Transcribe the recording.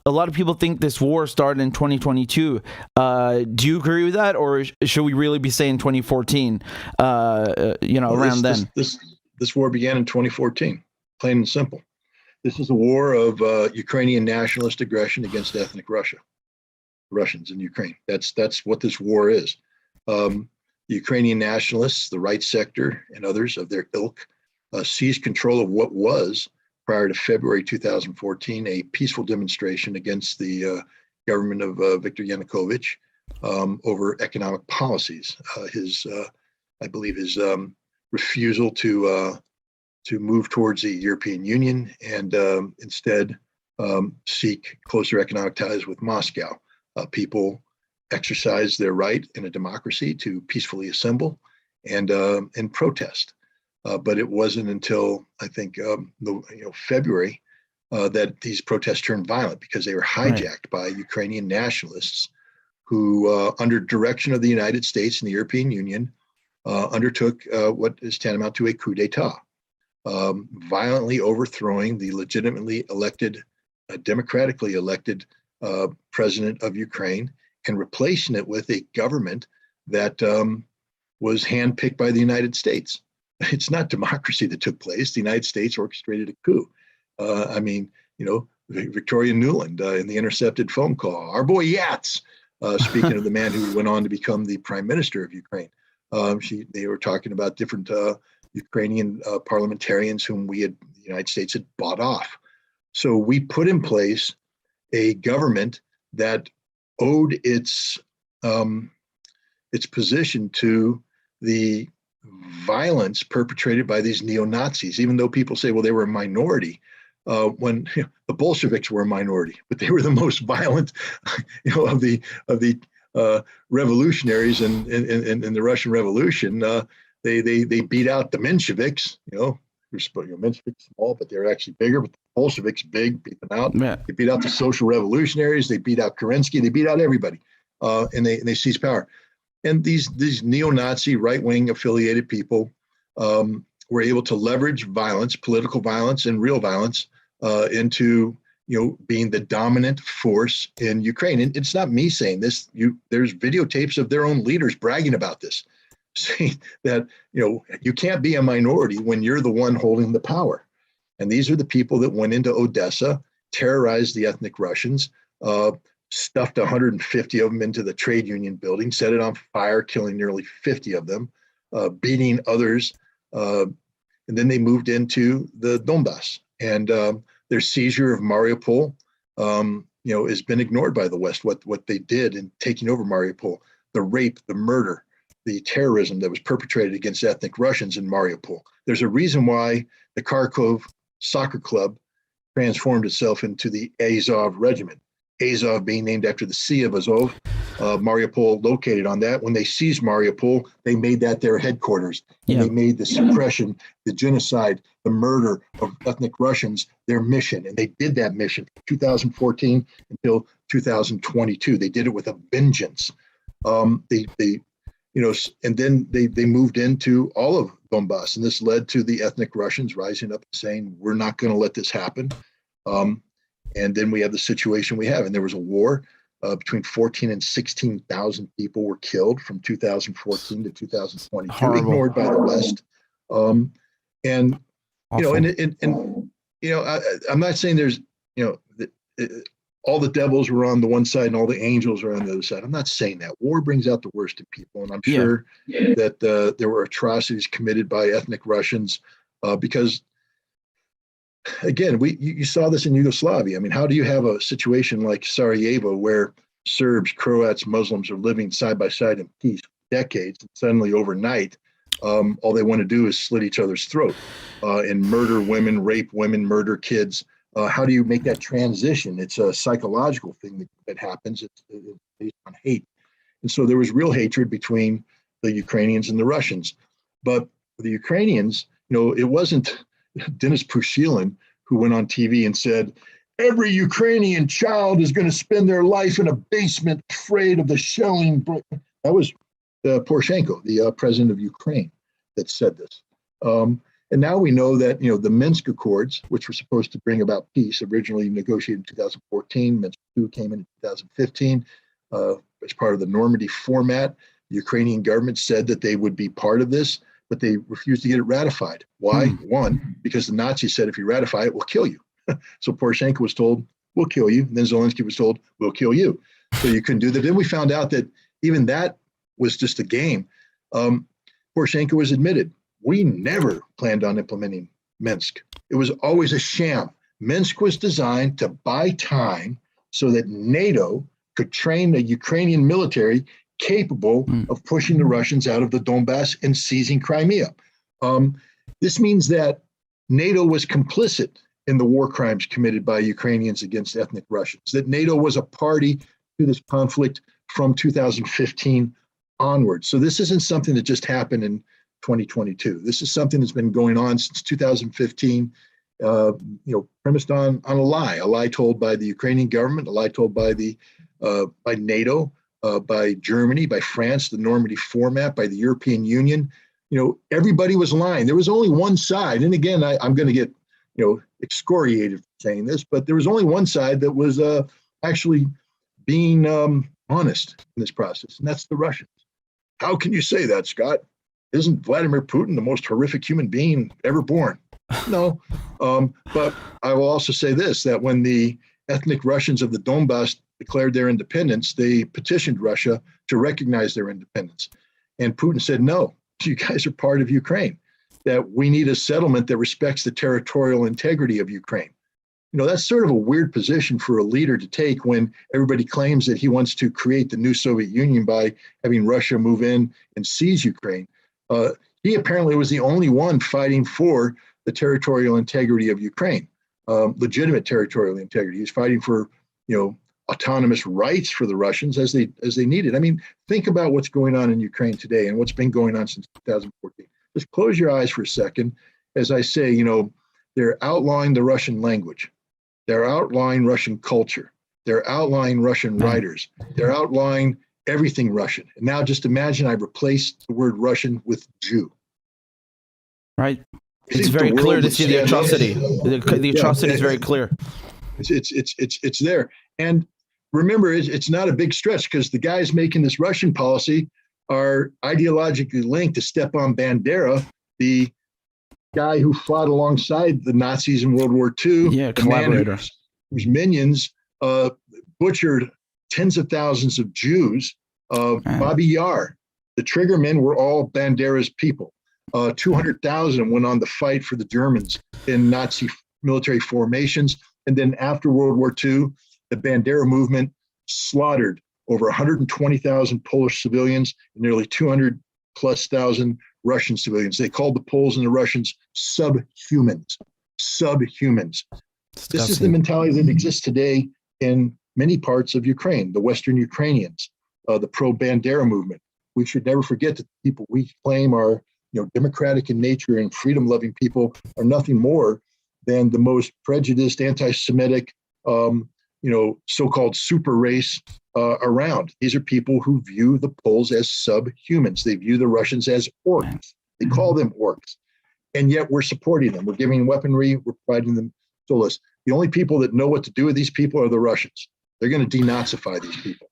a lot of people think this war started in 2022. Do you agree with that, or should we really be saying 2014? Around then. This war began in 2014, plain and simple. This is a war of Ukrainian nationalist aggression against ethnic Russians in Ukraine. That's what this war is. The Ukrainian nationalists, the right sector, and others of their ilk seized control of what was, prior to February 2014, a peaceful demonstration against the government of Viktor Yanukovych over economic policies. I believe his refusal to move towards the European Union and instead seek closer economic ties with Moscow. People exercise their right in a democracy to peacefully assemble and protest. But it wasn't until, I think, February that these protests turned violent, because they were hijacked by Ukrainian nationalists who, under direction of the United States and the European Union, undertook what is tantamount to a coup d'etat, violently overthrowing the legitimately elected, democratically elected president of Ukraine, and replacing it with a government that was handpicked by the United States. It's not democracy that took place. The United States orchestrated a coup. Victoria Nuland in the intercepted phone call, our boy Yats, speaking of the man who went on to become the prime minister of Ukraine. They were talking about different Ukrainian parliamentarians whom the United States had bought off. So we put in place a government that owed its position to the violence perpetrated by these neo-Nazis, even though people say, well, they were a minority. When the Bolsheviks were a minority, but they were the most violent, of the revolutionaries in the Russian Revolution. They beat out the Mensheviks. Mensheviks small, but they're actually bigger. But the Bolsheviks big, beat them out. Yeah. They beat out the social revolutionaries. They beat out Kerensky. They beat out everybody, and they seized power. And these neo-Nazi right-wing affiliated people were able to leverage violence, political violence, and real violence into being the dominant force in Ukraine. And it's not me saying this. There's videotapes of their own leaders bragging about this, saying that you can't be a minority when you're the one holding the power. And these are the people that went into Odessa, terrorized the ethnic Russians, stuffed 150 of them into the trade union building, set it on fire, killing nearly 50 of them, beating others. And then they moved into the Donbass. And their seizure of Mariupol, has been ignored by the West, what they did in taking over Mariupol, the rape, the murder, the terrorism that was perpetrated against ethnic Russians in Mariupol. There's a reason why the Kharkov soccer club transformed itself into the Azov Regiment. Azov being named after the Sea of Azov, Mariupol located on that. When they seized Mariupol, they made that their headquarters. And they made the suppression, the genocide, the murder of ethnic Russians their mission. And they did that mission from 2014 until 2022. They did it with a vengeance. And then they moved into all of Donbass. And this led to the ethnic Russians rising up and saying, we're not going to let this happen. And then we have the situation we have. And there was a war. Between 14 and 16,000 people were killed from 2014 to 2022, horrible. Ignored by the West. I'm not saying there's, all the devils were on the one side and all the angels are on the other side. I'm not saying that. War brings out the worst in people. And I'm sure that there were atrocities committed by ethnic Russians because, again, you saw this in Yugoslavia. I mean, how do you have a situation like Sarajevo where Serbs, Croats, Muslims are living side by side in peace for decades, and suddenly overnight, all they want to do is slit each other's throat and murder women, rape women, murder kids. How do you make that transition? It's a psychological thing that happens. It's based on hate. And so there was real hatred between the Ukrainians and the Russians. But the Ukrainians, it wasn't Denis Pushilin who went on TV and said, every Ukrainian child is going to spend their life in a basement afraid of the shelling. That was Poroshenko, the president of Ukraine, that said this. And now we know that, the Minsk Accords, which were supposed to bring about peace, originally negotiated in 2014, Minsk II came in 2015 as part of the Normandy format. The Ukrainian government said that they would be part of this, but they refused to get it ratified. Why? One, because the Nazis said if you ratify it, we'll kill you. So Poroshenko was told, we'll kill you. And then Zelensky was told, we'll kill you. So you couldn't do that. Then we found out that even that was just a game. Poroshenko was admitted, we never planned on implementing Minsk. It was always a sham. Minsk was designed to buy time so that NATO could train the Ukrainian military capable of pushing the Russians out of the Donbass and seizing Crimea. This means that NATO was complicit in the war crimes committed by Ukrainians against ethnic Russians, that NATO was a party to this conflict from 2015 onwards. So this isn't something that just happened in 2022. This is something that's been going on since 2015, premised on a lie told by the Ukrainian government, a lie told by by NATO, by Germany, by France, the Normandy format, by the European Union. Everybody was lying. There was only one side. And again, I'm going to get, excoriated for saying this, but there was only one side that was actually being honest in this process, and that's the Russians. How can you say that, Scott? Isn't Vladimir Putin the most horrific human being ever born? No, but I will also say this, that when the ethnic Russians of the Donbass declared their independence, they petitioned Russia to recognize their independence. And Putin said, no, you guys are part of Ukraine, that we need a settlement that respects the territorial integrity of Ukraine. That's sort of a weird position for a leader to take when everybody claims that he wants to create the new Soviet Union by having Russia move in and seize Ukraine. He apparently was the only one fighting for the territorial integrity of Ukraine, legitimate territorial integrity. He was fighting for, autonomous rights for the Russians as they needed. I mean, think about what's going on in Ukraine today and what's been going on since 2014. Just close your eyes for a second. As I say, they're outlawing the Russian language. They're outlawing Russian culture. They're outlawing Russian writers. They're outlawing everything Russian. And now just imagine I've replaced the word Russian with Jew. Right. It's very clear to see the atrocity. The atrocity is very clear. It's there. And remember, it's not a big stretch because the guys making this Russian policy are ideologically linked to Stepan Bandera, the guy who fought alongside the Nazis in World War II. Yeah, collaborator. Whose minions butchered tens of thousands of Jews. Bobby Yar, the triggermen were all Bandera's people. 200,000 went on to fight for the Germans in Nazi military formations. And then after World War II, the Bandera movement slaughtered over 120,000 Polish civilians and nearly 200,000+ Russian civilians. They called the Poles and the Russians subhumans. This is the mentality that exists today in many parts of Ukraine, the Western Ukrainians, the pro-Bandera movement. We should never forget that the people we claim are democratic in nature and freedom-loving people are nothing more than the most prejudiced, anti-Semitic, so-called super race around. These are people who view the Poles as subhumans. They view the Russians as orcs. They call them orcs. And yet we're supporting them. We're giving weaponry. We're providing them solace. The only people that know what to do with these people are the Russians. They're going to denazify these people.